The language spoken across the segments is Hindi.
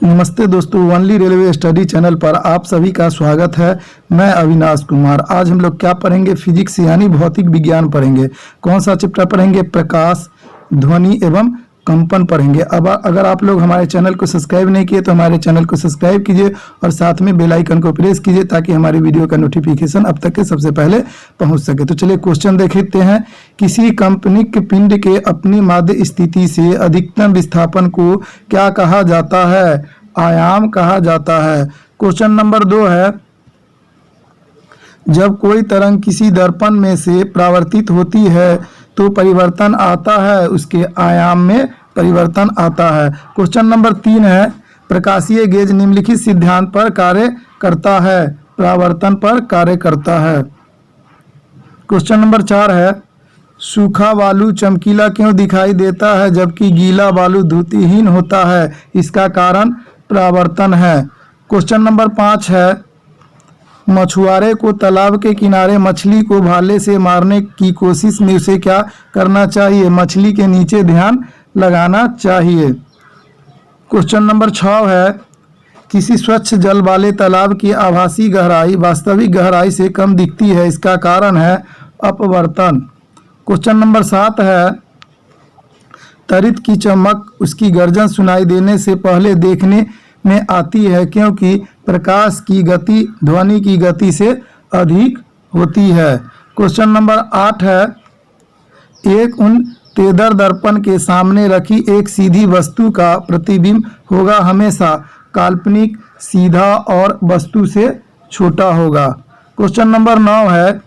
नमस्ते दोस्तों, ओनली रेलवे स्टडी चैनल पर आप सभी का स्वागत है। मैं अविनाश कुमार। आज हम लोग क्या पढ़ेंगे? फिजिक्स यानी भौतिक विज्ञान पढ़ेंगे। कौन सा चैप्टर पढ़ेंगे? प्रकाश, ध्वनि एवं कंपन पढ़ेंगे। अब अगर आप लोग हमारे चैनल को सब्सक्राइब नहीं किए तो हमारे चैनल को सब्सक्राइब कीजिए और साथ में बेल आइकन को प्रेस कीजिए ताकि हमारी वीडियो का नोटिफिकेशन अब तक के सबसे पहले पहुंच सके। तो चलिए क्वेश्चन देखते हैं। किसी काल्पनिक पिंड के अपनी माध्य स्थिति से अधिकतम विस्थापन को क्या कहा जाता है? आयाम कहा जाता है। क्वेश्चन नंबर 2 है, जब कोई तरंग किसी दर्पण में से परावर्तित होती है तो परिवर्तन आता है, उसके आयाम में परिवर्तन आता है। क्वेश्चन नंबर 3 है, प्रकाशीय गेज निम्नलिखित सिद्धांत पर कार्य करता है, परावर्तन पर कार्य करता है। क्वेश्चन नंबर 4 है, सूखा बालू चमकीला क्यों दिखाई देता है जबकि गीला बालू द्युतिहीन होता है? इसका कारण परावर्तन है। क्वेश्चन नंबर 5 है, मछुआरे को तालाब के किनारे मछली को भाले से मारने की कोशिश में उसे क्या करना चाहिए? मछली के नीचे ध्यान लगाना चाहिए। क्वेश्चन नंबर 6 है, किसी स्वच्छ जल वाले तालाब की आभासी गहराई वास्तविक गहराई से कम दिखती है, इसका कारण है अपवर्तन। क्वेश्चन नंबर 7 है, तरित की चमक उसकी गर्जन सुनाई देने से पहले देखने में आती है क्योंकि प्रकाश की गति ध्वनि की गति से अधिक होती है। क्वेश्चन नंबर 8 है, एक उन तेदर दर्पण के सामने रखी एक सीधी वस्तु का प्रतिबिंब होगा हमेशा काल्पनिक, सीधा और वस्तु से छोटा होगा। क्वेश्चन नंबर 9 है,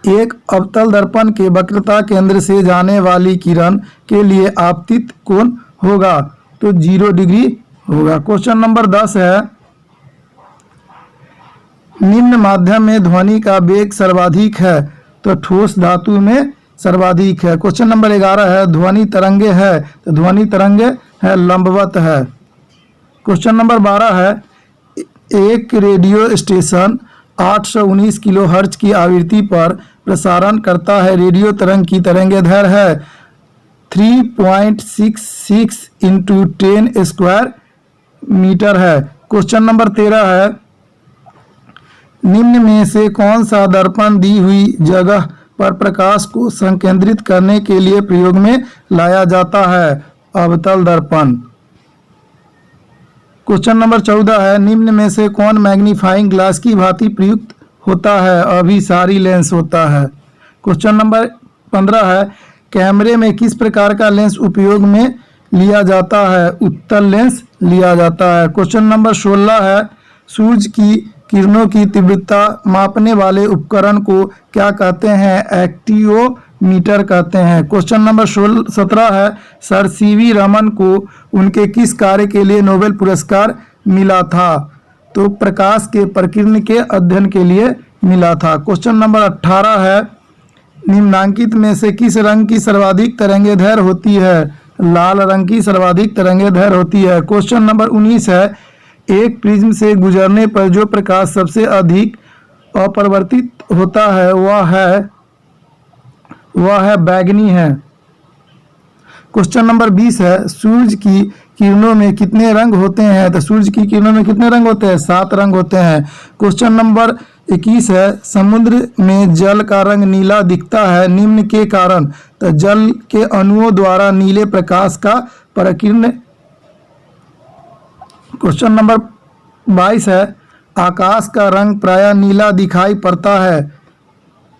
एक अवतल दर्पण के वक्रता केंद्र से जाने वाली किरण के लिए आपतित कोण होगा तो 0 डिग्री होगा। क्वेश्चन नंबर 10 है, निम्न माध्यम में ध्वनि का वेग सर्वाधिक है तो ठोस धातु में सर्वाधिक है। क्वेश्चन नंबर 11 है, ध्वनि तरंगे है तो ध्वनि तरंगे है लंबवत है। क्वेश्चन नंबर 12 है, एक रेडियो स्टेशन 819 किलोहर्ट्ज की आवृत्ति पर प्रसारण करता है। रेडियो तरंग की तरंगदैर्घ्य है 3.66 × 10 स्क्वायर मीटर है। क्वेश्चन नंबर 13 है, निम्न में से कौन सा दर्पण दी हुई जगह पर प्रकाश को संकेंद्रित करने के लिए प्रयोग में लाया जाता है? अवतल दर्पण। क्वेश्चन नंबर 14 है, निम्न में से कौन मैग्नीफाइंग ग्लास की भांति प्रयुक्त होता है? अभिसारी लेंस होता है। क्वेश्चन नंबर 15 है, कैमरे में किस प्रकार का लेंस उपयोग में लिया जाता है? उत्तल लेंस लिया जाता है। क्वेश्चन नंबर 16 है, सूरज की किरणों की तीव्रता मापने वाले उपकरण को क्या कहते हैं? एक्टियोमीटर कहते हैं। क्वेश्चन नंबर 17 है, सर सीवी रमन को उनके किस कार्य के लिए नोबेल पुरस्कार मिला था? तो प्रकाश के प्रकीर्णन के अध्ययन के लिए मिला था। क्वेश्चन नंबर 18 है, निम्नांकित में से किस रंग की सर्वाधिक तरंगदैर्घ्य होती है? लाल रंग की सर्वाधिक तरंगदैर्घ्य होती है। क्वेश्चन नंबर 19 है, एक प्रिज्म से गुजरने पर जो प्रकाश सबसे अधिक अपरिवर्तित होता है वह है बैगनी है। क्वेश्चन नंबर 20 है, सूरज की किरणों में कितने रंग होते हैं? तो सूरज की किरणों में कितने रंग होते हैं? 7 रंग होते हैं। क्वेश्चन नंबर 21 है, समुद्र में जल का रंग नीला दिखता है निम्न के कारण? तो जल के अणुओं द्वारा नीले प्रकाश का प्रकीर्णन। क्वेश्चन नंबर 22 है, आकाश का रंग प्रायः नीला दिखाई पड़ता है,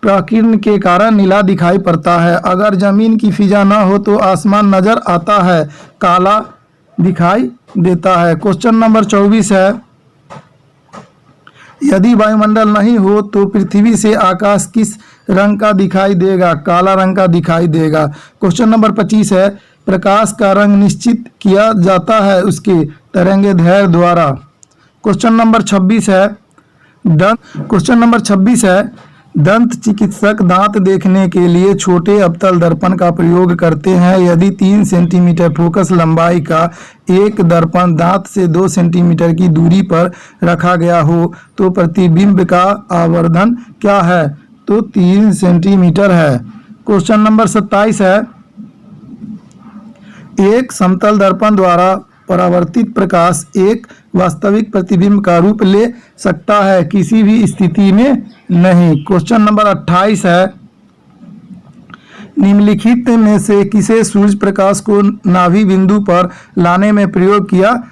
प्रकीर्णन के कारण नीला दिखाई पड़ता है। अगर जमीन की फिजा न हो तो आसमान नजर आता है, काला दिखाई देता है। क्वेश्चन नंबर 24 है, यदि वायुमंडल नहीं हो तो पृथ्वी से आकाश किस रंग का दिखाई देगा? काला रंग का दिखाई देगा। क्वेश्चन नंबर 25 है, प्रकाश का रंग निश्चित किया जाता है उसके तरंगदैर्घ्य द्वारा। क्वेश्चन नंबर 26 है, दंत चिकित्सक दांत देखने के लिए छोटे अवतल दर्पण का प्रयोग करते हैं। यदि 3 सेंटीमीटर फोकस लंबाई का एक दर्पण दांत से 2 सेंटीमीटर की दूरी पर रखा गया हो तो प्रतिबिंब का आवर्धन क्या है? तो 3 सेंटीमीटर है। क्वेश्चन नंबर 27 है, एक समतल दर्पण द्वारा परावर्तित प्रकाश एक वास्तविक प्रतिबिंब का रूप ले सकता है, किसी भी स्थिति में नहीं। क्वेश्चन नंबर 28 है, निम्नलिखित में से किसे सूर्य प्रकाश को नाभि बिंदु पर लाने में प्रयोग किया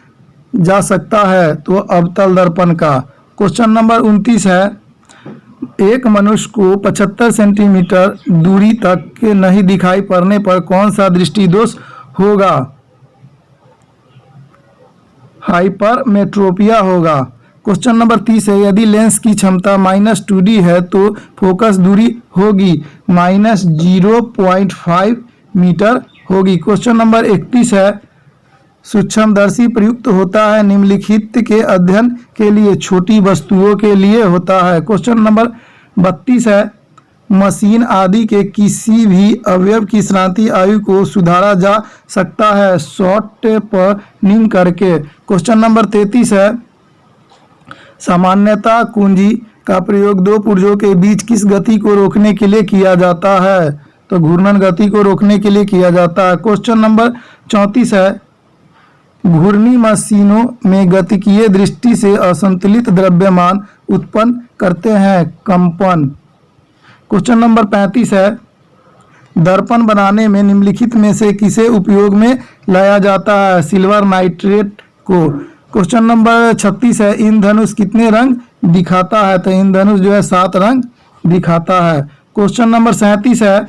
जा सकता है? तो अवतल दर्पण का। क्वेश्चन नंबर 29 है, एक मनुष्य को 75 सेंटीमीटर दूरी तक नहीं दिखाई पड़ने पर कौन सा दृष्टि दोष होगा? हाइपरमेट्रोपिया होगा। क्वेश्चन नंबर 30 है, यदि लेंस की क्षमता -2D है तो फोकस दूरी होगी -0.5 मीटर होगी। क्वेश्चन नंबर 31 है, सूक्ष्मदर्शी प्रयुक्त होता है निम्नलिखित के अध्ययन के लिए? छोटी वस्तुओं के लिए होता है। क्वेश्चन नंबर 32 है, मशीन आदि के किसी भी अवयव की श्रांति आयु को सुधारा जा सकता है शॉर्टनिंग करके। क्वेश्चन नंबर 33 है, सामान्यतः कुंजी का प्रयोग दो पुर्जों के बीच किस गति को रोकने के लिए किया जाता है? तो घूर्णन गति को रोकने के लिए किया जाता है। क्वेश्चन नंबर 34 है, घूर्णी मशीनों में गतिकीय दृष्टि से असंतुलित द्रव्यमान उत्पन्न करते हैं कंपन। क्वेश्चन नंबर 35 है, दर्पण बनाने में निम्नलिखित में से किसे उपयोग में लाया जाता है? सिल्वर नाइट्रेट को। क्वेश्चन नंबर 36 है, इंद्रधनुष कितने रंग दिखाता है? तो इंद्रधनुष जो है 7 रंग दिखाता है। क्वेश्चन नंबर 37 है,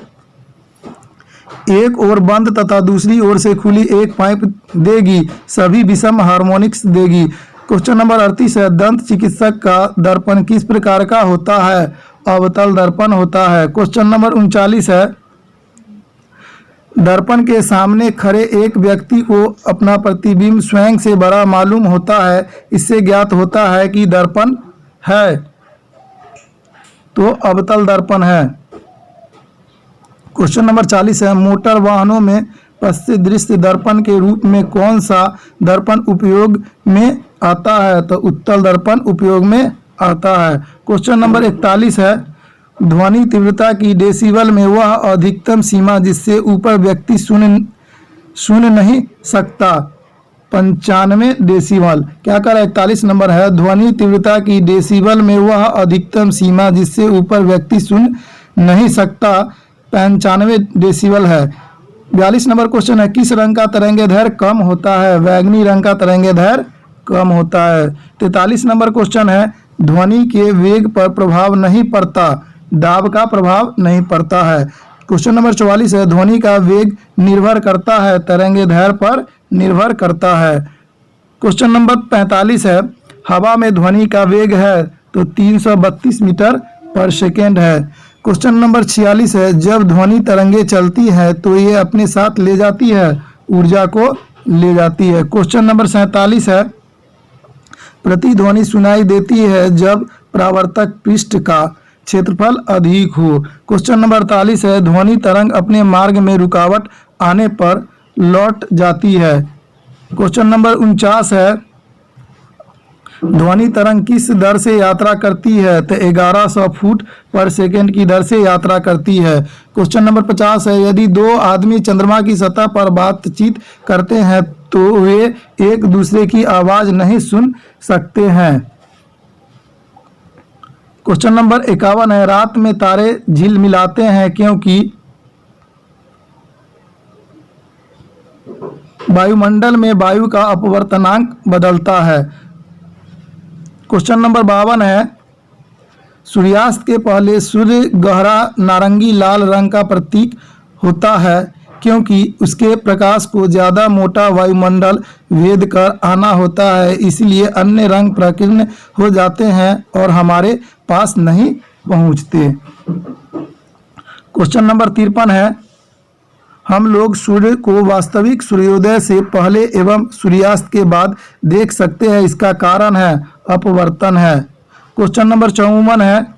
एक ओर बंद तथा दूसरी ओर से खुली एक पाइप देगी, सभी विषम हार्मोनिक्स देगी। क्वेश्चन नंबर 38 है, दंत चिकित्सक का दर्पण किस प्रकार का होता है? अवतल दर्पण होता है। क्वेश्चन नंबर 39 है, दर्पण के सामने खड़े एक व्यक्ति को अपना प्रतिबिंब स्वयं से बड़ा मालूम होता है, इससे ज्ञात होता है कि दर्पण है, तो अवतल दर्पण है। क्वेश्चन नंबर 40 है, मोटर वाहनों में पश्चिम दृश्य दर्पण के रूप में कौन सा दर्पण उपयोग में आता है? तो उत्तल दर्पण उपयोग में आता है। क्वेश्चन नंबर 41 है, ध्वनि तीव्रता की डेसिबल में वह अधिकतम सीमा जिससे ऊपर व्यक्ति सुन नहीं सकता? 95 डेसिबल। क्या कर 41 नंबर है, ध्वनि तीव्रता की डेसिबल में वह अधिकतम सीमा जिससे ऊपर व्यक्ति सुन नहीं सकता 95 डेसिबल है। 42 नंबर क्वेश्चन है, किस रंग का तरंगदैर्घ्य कम होता है? बैंगनी रंग का तरंगदैर्घ्य कम होता है। 43 नंबर क्वेश्चन है, ध्वनि के वेग पर प्रभाव नहीं पड़ता, दाब का प्रभाव नहीं पड़ता है। क्वेश्चन नंबर 44 है, ध्वनि का वेग निर्भर करता है, तरंगदैर्घ्य पर निर्भर करता है। क्वेश्चन नंबर 45 है, हवा में ध्वनि का वेग है तो 332 मीटर पर सेकेंड है। क्वेश्चन नंबर 46 है, जब ध्वनि तरंगे चलती है तो ये अपने साथ ले जाती है, ऊर्जा को ले जाती है। क्वेश्चन नंबर 47 है, प्रतिध्वनि सुनाई देती है जब परावर्तक पृष्ठ का क्षेत्रफल अधिक हो। क्वेश्चन नंबर 48 है, ध्वनि तरंग अपने मार्ग में रुकावट आने पर लौट जाती है। क्वेश्चन नंबर 49 है, ध्वनि तरंग किस दर से यात्रा करती है? तो 1100 फुट पर सेकेंड की दर से यात्रा करती है। क्वेश्चन नंबर 50 है, यदि दो आदमी चंद्रमा की सतह पर बातचीत करते हैं तो वे एक दूसरे की आवाज नहीं सुन सकते हैं। क्वेश्चन नंबर 51 है, रात में तारे झिलमिलाते हैं क्योंकि वायुमंडल में वायु का अपवर्तनांक बदलता है। क्वेश्चन नंबर 52 है, सूर्यास्त के पहले सूर्य गहरा नारंगी लाल रंग का प्रतीक होता है क्योंकि उसके प्रकाश को ज़्यादा मोटा वायुमंडल भेद कर आना होता है, इसलिए अन्य रंग प्रकीर्ण हो जाते हैं और हमारे पास नहीं पहुंचते। क्वेश्चन नंबर 53 है, हम लोग सूर्य को वास्तविक सूर्योदय से पहले एवं सूर्यास्त के बाद देख सकते हैं, इसका कारण है अपवर्तन है। क्वेश्चन नंबर 54 है,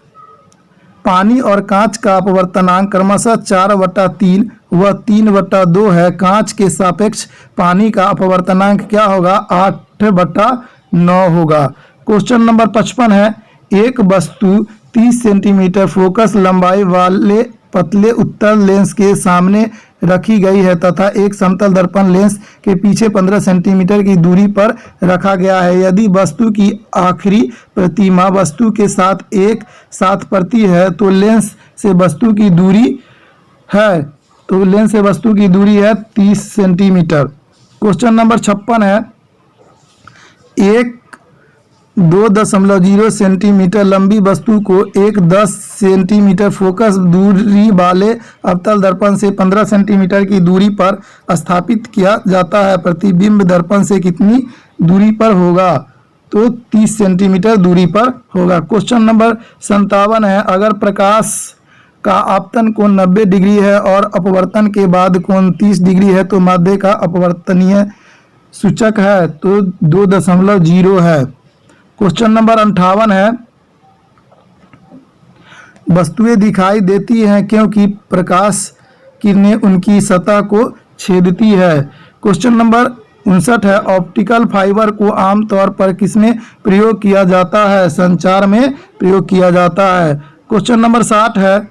पानी और कांच का अपवर्तनांक क्रमशः 4/3 व 3/2 है, कांच के सापेक्ष पानी का अपवर्तनांक क्या होगा? 8/9 होगा। क्वेश्चन नंबर 55 है, एक वस्तु 30 सेंटीमीटर फोकस लंबाई वाले पतले उत्तल लेंस के सामने रखी गई है तथा एक समतल दर्पण लेंस के पीछे 15 सेंटीमीटर की दूरी पर रखा गया है। यदि वस्तु की आखिरी प्रतिमा वस्तु के साथ एक साथ पड़ती है तो लेंस से वस्तु की दूरी है 30 सेंटीमीटर। क्वेश्चन नंबर 56 है, एक 2.0 सेंटीमीटर लंबी वस्तु को एक 10 सेंटीमीटर फोकस दूरी वाले अवतल दर्पण से 15 सेंटीमीटर की दूरी पर स्थापित किया जाता है। प्रतिबिंब दर्पण से कितनी दूरी पर होगा? तो 30 सेंटीमीटर दूरी पर होगा। क्वेश्चन नंबर 57 है, अगर प्रकाश का आपतन कोण 90 डिग्री है और अपवर्तन के बाद कोण 30 डिग्री है तो माध्य का अपवर्तनीय सूचक है तो 2.0 है। क्वेश्चन नंबर 58 है, वस्तुएं दिखाई देती हैं क्योंकि प्रकाश किरणें उनकी सतह को छेदती है। क्वेश्चन नंबर 59 है, ऑप्टिकल फाइबर को आमतौर पर किसमें प्रयोग किया जाता है? संचार में प्रयोग किया जाता है। क्वेश्चन नंबर 60 है,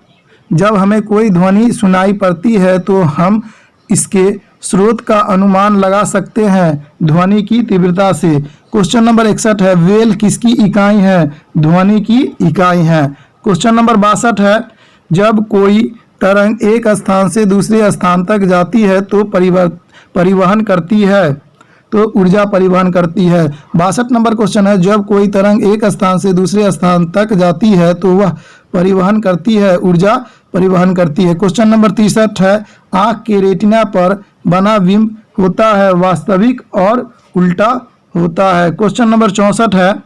जब हमें कोई ध्वनि सुनाई पड़ती है तो हम इसके स्रोत का अनुमान लगा सकते हैं ध्वनि की तीव्रता से। क्वेश्चन नंबर 61 है, वेल किसकी इकाई है? ध्वनि की इकाई है। क्वेश्चन नंबर 62 है, जब कोई तरंग एक स्थान से दूसरे स्थान तक जाती है तो परिवहन करती है तो ऊर्जा परिवहन करती है। 62 नंबर क्वेश्चन है, जब कोई तरंग एक स्थान से दूसरे स्थान तक जाती है तो वह परिवहन करती है, ऊर्जा परिवहन करती है। क्वेश्चन नंबर 63 है, आँख के रेटिना पर बना बिंब होता है वास्तविक और उल्टा होता है। क्वेश्चन नंबर 64 है,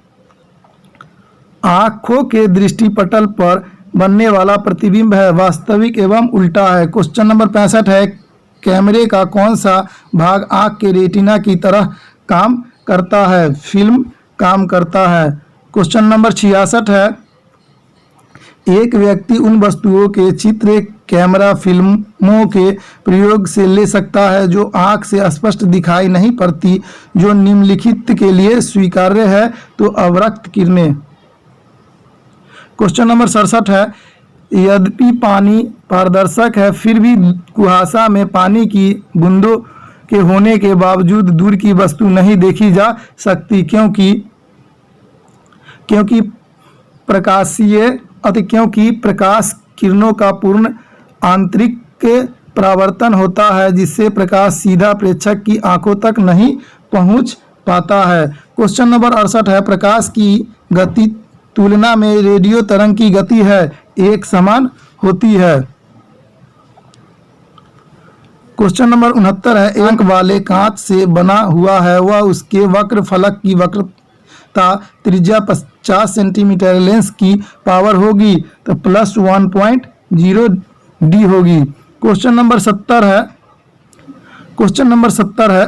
आँखों के दृष्टिपटल पर बनने वाला प्रतिबिंब है वास्तविक एवं उल्टा है। क्वेश्चन नंबर 65 है, कैमरे का कौन सा भाग आँख के रेटिना की तरह काम करता है? फिल्म काम करता है। क्वेश्चन नंबर 66 है, एक व्यक्ति उन वस्तुओं के चित्र कैमरा फिल्मों के प्रयोग से ले सकता है जो आँख से स्पष्ट दिखाई नहीं पड़ती, जो निम्नलिखित के लिए स्वीकार्य है तो अवरक्त किरणें। क्वेश्चन नंबर 67 है, यद्यपि पानी पारदर्शक है फिर भी कुहासा में पानी की बूंदों के होने के बावजूद दूर की वस्तु नहीं देखी जा सकती क्योंकि प्रकाश किरणों का पूर्ण आंतरिक परावर्तन होता है जिससे प्रकाश सीधा प्रेक्षक की आंखों तक नहीं पहुंच पाता है। क्वेश्चन नंबर 68 है, प्रकाश की गति तुलना में रेडियो तरंग की गति है एक समान होती है। क्वेश्चन नंबर 69 है, एक वाले कांच से बना हुआ है वह उसके वक्र फलक की वक्रता त्रिज्या 50 सेंटीमीटर लेंस की पावर होगी तो +1.0 डी होगी। क्वेश्चन नंबर 70 है,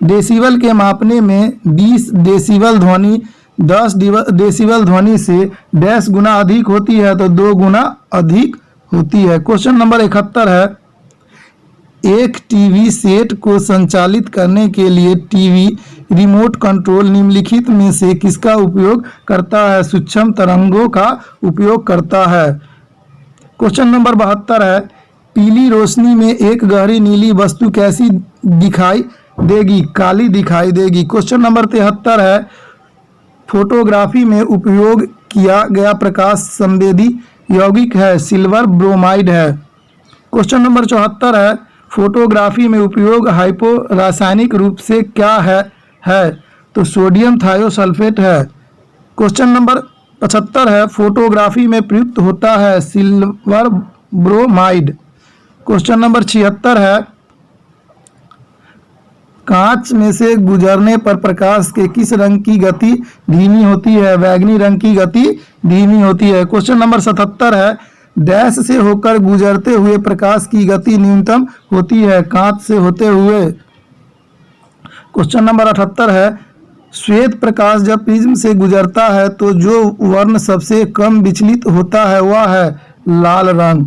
डेसिबल के मापने में 20 डेसिबल ध्वनि 10 डेसिबल ध्वनि से डैश गुना अधिक होती है तो 2 गुना अधिक होती है। क्वेश्चन नंबर 71 है, एक टीवी सेट को संचालित करने के लिए टीवी रिमोट कंट्रोल निम्नलिखित में से किसका उपयोग करता है? सूक्ष्म तरंगों का उपयोग करता है। क्वेश्चन नंबर 72 है, पीली रोशनी में एक गहरी नीली वस्तु कैसी दिखाई देगी? काली दिखाई देगी। क्वेश्चन नंबर 73 है, फोटोग्राफी में उपयोग किया गया प्रकाश संवेदी यौगिक है सिल्वर ब्रोमाइड है। क्वेश्चन नंबर 74 है, फोटोग्राफी में उपयोग हाइपो रासायनिक रूप से क्या है तो सोडियम थायोसल्फेट है। क्वेश्चन नंबर 75 है, फोटोग्राफी में प्रयुक्त होता है सिल्वर ब्रोमाइड। क्वेश्चन नंबर 76 है, कांच में से गुजरने पर प्रकाश के किस रंग की गति धीमी होती है? बैंगनी रंग की गति धीमी होती है। क्वेश्चन नंबर 77 है, डैश से होकर गुजरते हुए प्रकाश की गति न्यूनतम होती है कांच से होते हुए। क्वेश्चन नंबर 78 है, श्वेत प्रकाश जब प्रिज्म से गुजरता है तो जो वर्ण सबसे कम विचलित होता है वह है लाल रंग।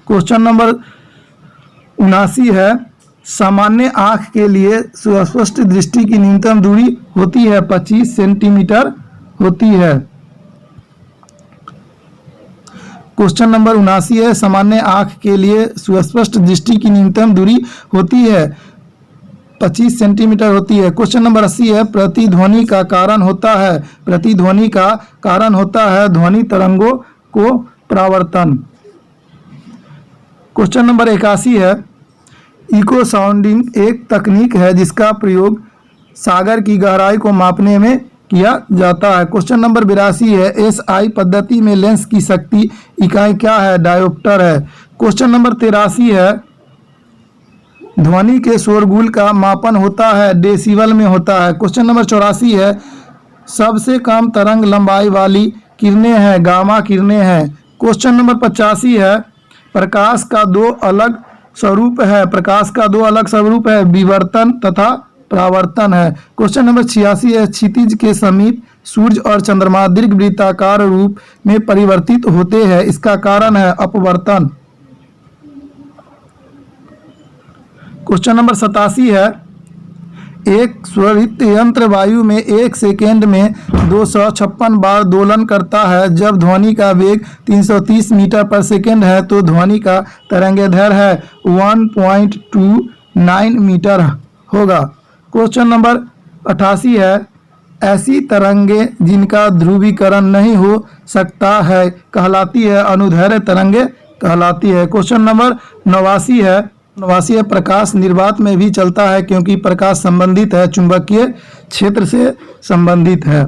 क्वेश्चन नंबर 79 है, सामान्य आँख के लिए सुस्पष्ट दृष्टि की न्यूनतम दूरी होती है 25 सेंटीमीटर होती है। क्वेश्चन नंबर 79 है, सामान्य आँख के लिए सुस्पष्ट दृष्टि की न्यूनतम दूरी होती है 25 सेंटीमीटर होती है। क्वेश्चन नंबर 80 है, प्रतिध्वनि का कारण होता है, प्रतिध्वनि का कारण होता है ध्वनि तरंगों को परावर्तन। क्वेश्चन नंबर 81 है, इको साउंडिंग एक तकनीक है जिसका प्रयोग सागर की गहराई को मापने में किया जाता है। क्वेश्चन नंबर 82 है, एसआई पद्धति में लेंस की शक्ति इकाई क्या है, डायोप्टर है। क्वेश्चन नंबर 83 है, ध्वनि के शोरगुल का मापन होता है डेसिबल में होता है। क्वेश्चन नंबर 84 है, सबसे कम तरंग लंबाई वाली किरणें हैं, गामा किरणें हैं। क्वेश्चन नंबर 85 है, प्रकाश का दो अलग स्वरूप है, प्रकाश का दो अलग स्वरूप है, विवर्तन तथा परावर्तन है। क्वेश्चन नंबर 86 है, क्षितिज के समीप सूर्य और चंद्रमा दीर्घवृत्ताकार रूप में परिवर्तित होते हैं, इसका कारण है अपवर्तन। क्वेश्चन नंबर 87 है, एक स्वरित यंत्र वायु में 1 सेकेंड में 256 बार दोलन करता है। जब ध्वनि का वेग 330 मीटर पर सेकेंड है तो ध्वनि का तरंगदैर्घ्य है 1.29 मीटर होगा। क्वेश्चन नंबर 88 है, ऐसी तरंगे जिनका ध्रुवीकरण नहीं हो सकता है कहलाती है अनुदैर्घ्य तरंगे कहलाती है। क्वेश्चन नंबर 89 है, प्रकाश निर्वात में भी चलता है क्योंकि प्रकाश संबंधित है चुंबकीय क्षेत्र से संबंधित है।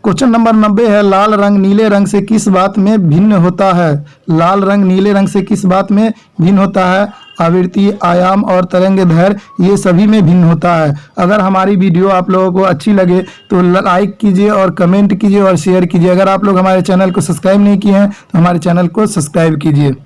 क्वेश्चन नंबर 90 है, लाल रंग नीले रंग से किस बात में भिन्न होता है, लाल रंग नीले रंग से किस बात में भिन्न होता है, आवृत्ति, आयाम और तरंगदैर्घ्य ये सभी में भिन्न होता है। अगर हमारी वीडियो आप लोगों को अच्छी लगे तो लाइक कीजिए और कमेंट कीजिए और शेयर कीजिए। अगर आप लोग हमारे चैनल को सब्सक्राइब नहीं किए हैं तो हमारे चैनल को सब्सक्राइब कीजिए।